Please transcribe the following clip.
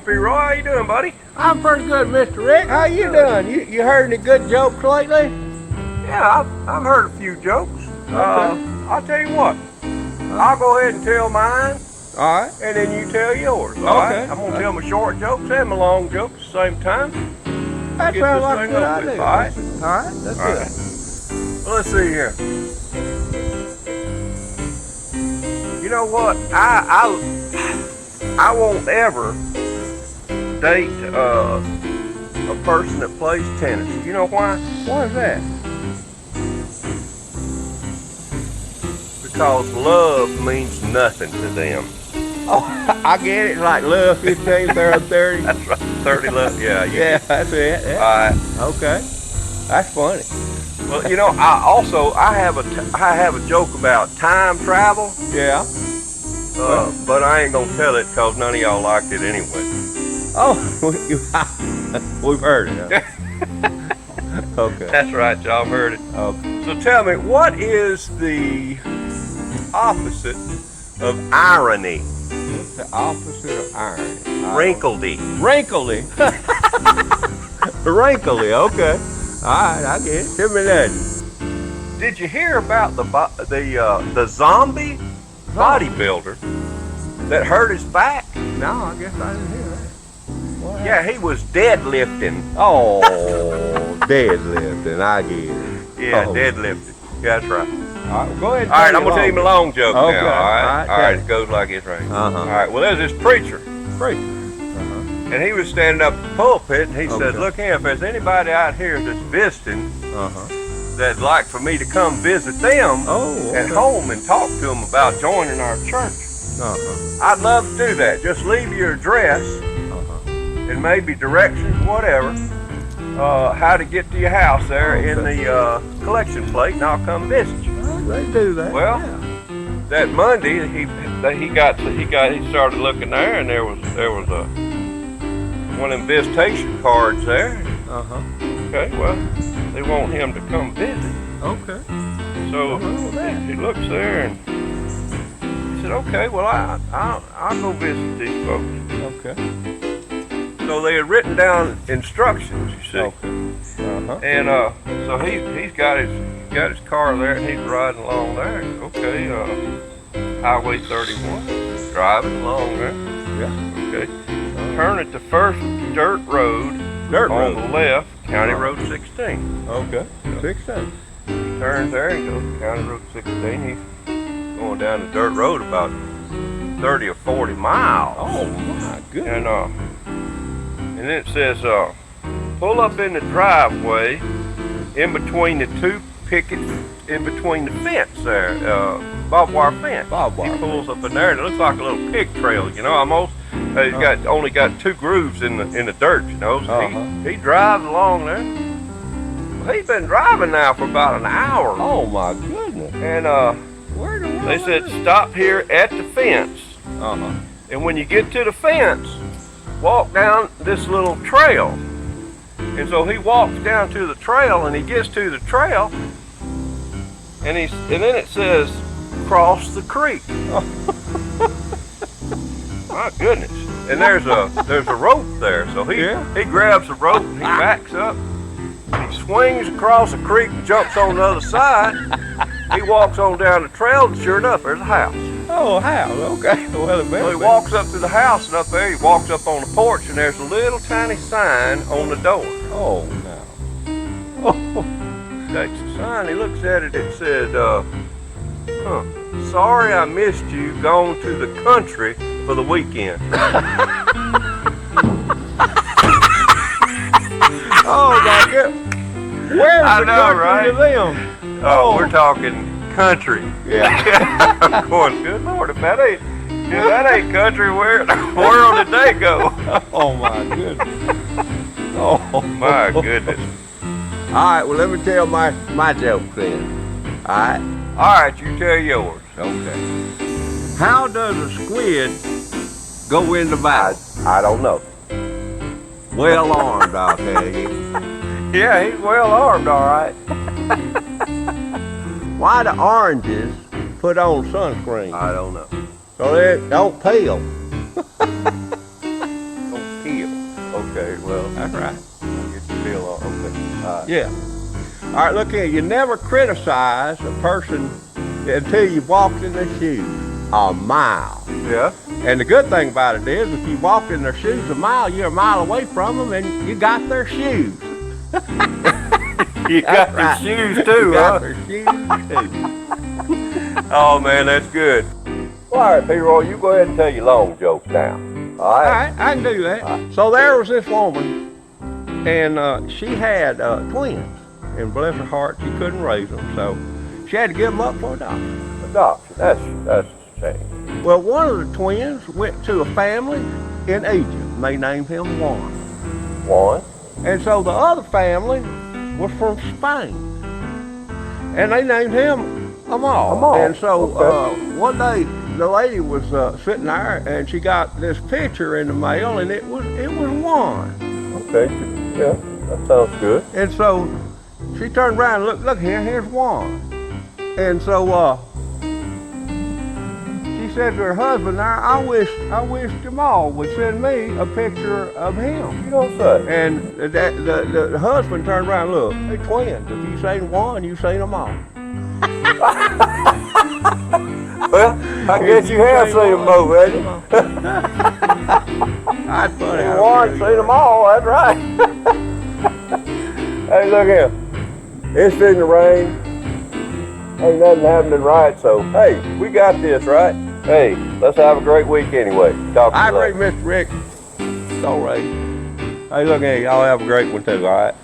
PeaRoy. How you doing, buddy? I'm pretty good, Mr. Rick. How you doing? You heard any good jokes lately? Yeah, I've heard a few jokes. Okay. I'll tell you what. I'll go ahead and tell mine, All right. and then you tell yours. All Okay. right? I'm gonna tell my short jokes and my long jokes at the same time. That Get sounds this like a thing good over with, idea. all right? All right, that's All good. right. Well, let's see here. You know what? I won't ever date a person that plays tennis. You know why? What is that? Because love means nothing to them. Oh, I get it. Like love 15, 30. That's right. 30 love. Yeah. Yeah, that's it. Yeah. All right. Okay. That's funny. Well, you know, I have a joke about time travel. Yeah. But I ain't gonna tell it because none of y'all liked it anyway. Oh, we've heard it. Huh? Okay. That's right, y'all heard it. Okay. So tell me, what is the opposite of irony? The opposite of irony. Wrinkledy. Wrinkledy. Wrinkledy. Okay. All right, I get it. Tell me that. Did you hear about the zombie bodybuilder that hurt his back? No, I guess I didn't hear that. What Yeah, he was deadlifting. Oh, deadlifting. I get it. Yeah, Oh. deadlifting. Yeah, that's right. All right, well, go ahead. All right, I'm gonna tell you my long joke Okay. now. All right, All right, it goes like this, right? Uh-huh. All right. Well, there's this preacher, Great. and he was standing up at the pulpit, and he said, Okay. "Look here, if there's anybody out here that's visiting that'd like for me to come visit them Oh, at okay. home and talk to them about joining our church, I'd love to do that. Just leave your address and maybe directions, whatever, how to get to your house there in the collection plate, and I'll come visit you." They do that. Well, yeah. that Monday he started looking there, and there was one of them visitation cards there. Okay, well, they want him to come visit. Okay. So he looks there and he said, "Okay, well I'll go visit these folks." Okay. So they had written down instructions, you see, Okay. and so he's got his car there, and he's riding along there. Okay, Highway 31, driving along there. Yeah. Okay, turn at the first dirt road on the left, County Road 16. Okay. 16. He turns there and goes to County Road 16. He's going down the dirt road about 30 or 40 miles. Oh my goodness. And then it says, pull up in the driveway in between the two pickets, in between the fence there, barbed wire fence. He pulls up in there, and it looks like a little pig trail, you know, almost. He's only got two grooves in the dirt, you know. So he drives along there. Well, he's been driving now for about an hour. Oh my goodness. And Where the world they said is it? stop here at the fence. And when you get to the fence, walk down this little trail. And so he walks down to the trail, and he gets to the trail, and then it says cross the creek. My goodness. And there's a rope there. So he grabs the rope, and he backs up, and he swings across the creek and jumps on the other side. He walks on down the trail, and sure enough, there's a house. Oh, how? Okay. Well, So he walks up to the house, and up there he walks up on the porch, and there's a little tiny sign on the door. Oh no. Oh. Takes the sign, he looks at it, it said, sorry I missed you, gone to the country for the weekend. Oh my goodness. Where's I the know, country right? to them? Oh, we're talking country. Yeah. I'm going, good Lord, if that ain't country, where in the world did they go? Oh my goodness. Oh My goodness. All right, well let me tell my joke then. All right. All right, you tell yours. Okay. How does a squid go into battle? I don't know. Well armed, I'll tell you. Yeah, he's well armed, all right. Why do oranges put on sunscreen? I don't know. So they don't peel. Don't That's right. Get your feel on. Okay. All right. Yeah. All right, look here. You never criticize a person until you've walked in their shoes a mile. Yeah. And the good thing about it is, if you walk in their shoes a mile, you're a mile away from them, and you got their shoes. You got their shoes too, You got huh? their shoes too. Oh man, that's good. All right, PeaRoy, you go ahead and tell your long joke now. All All right. right, I can do that. So there was this woman, and she had twins, and bless her heart, she couldn't raise them, so she had to give them up for adoption. Adoption. That's a shame. Well, one of the twins went to a family in Egypt, and they named him Juan. One. And so the other family was from Spain, and they named him Amal. Amal, And so okay. one day the lady was sitting there, and she got this picture in the mail, and it was Juan. Okay. Yeah, that sounds good. And so she turned around and look here, here's Juan. And so she said to her husband, I wish Jamal would send me a picture of him. You don't say. And the husband turned around and looked, they twins. If you seen one, you seen them all. Well, I guess you have seen them both, haven't you? That's funny. One, seen them all, that's right. Hey, look here. It's fitting to rain. Ain't nothing happening right, so hey, we got this, right? Hey, let's have a great week anyway. Talk to I you agree, later. Mr. Rick. It's all right. Hey, look here. Y'all have a great one too, all right?